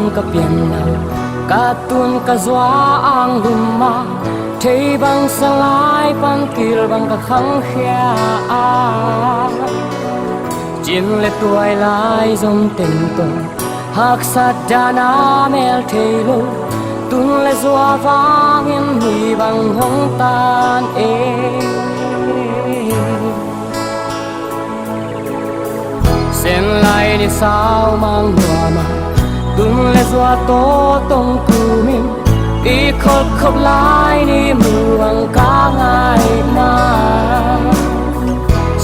bang ka pian na ka tun ka zwa ang luma thei bang salai pan kil bang ka khang khia chin le tuai lai zom ten ton hak sat dana mel thei lo tun le zwa vang in hi bang hong tan sen lai ni sao mang hoa mà tun le zwa to tong ku min i khop khop lai ni muang ka ngai na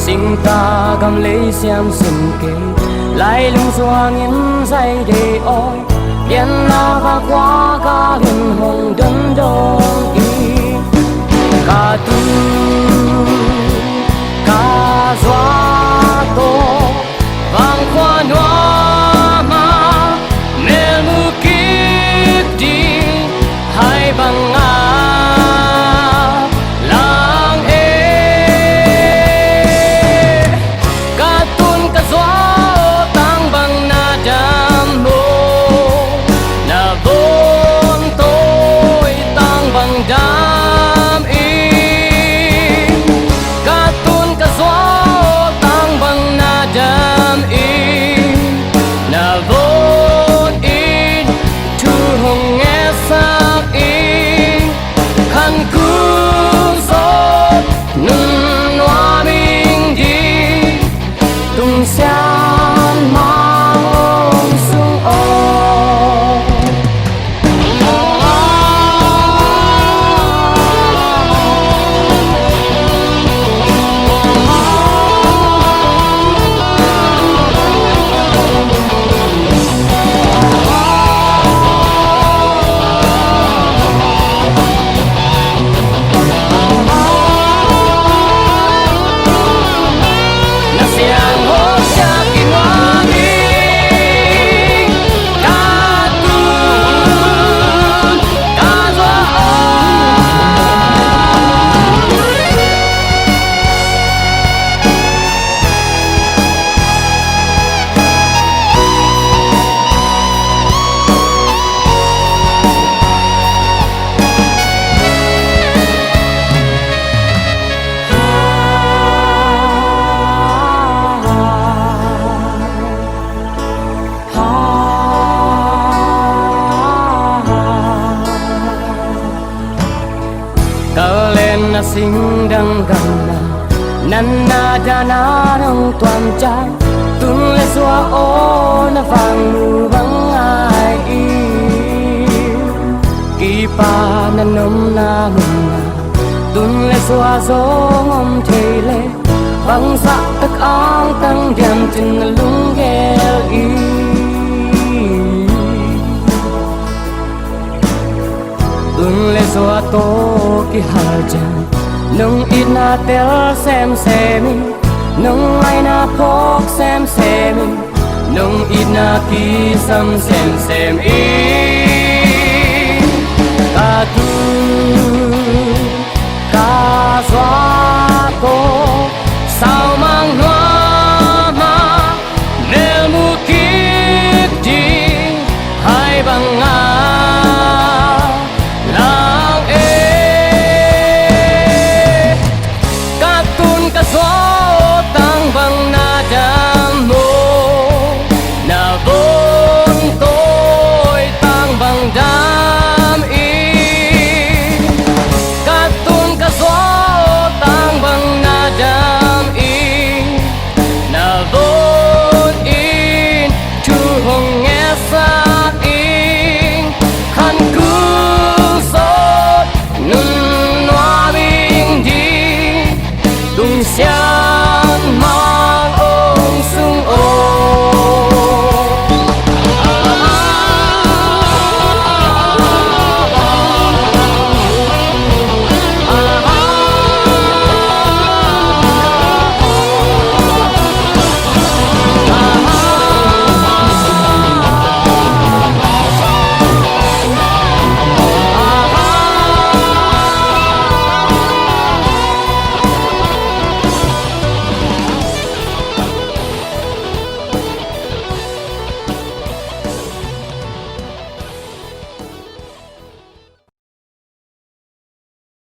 sing ta gam le siam sim ke lai lung zoang in dai de oi bien na va qua ka hin hong đơn dong i ka tu ka zwa to vang qua noa ma mel mu kip di hai bang a lang ka tun ka zwa tang bang na dam mo na bon toi tang bang dam i ka tun ka zwa tang bang na dam i na bon in tu hong nghe sak i kan ku so nun wa ming di tung xian mang sung o na sing dang gan na nan na da na nong tuam cha tun le zwa o na vang mu bang ai i ki pa na nom na mum na tun le zwa zo ngom thei le bang sa tak ang tang diam tin lung gel i tun le zwa to ki har jan nung ina tel sem semi nung ai na phok sem semi nung ina ki sam sem sem i ka tu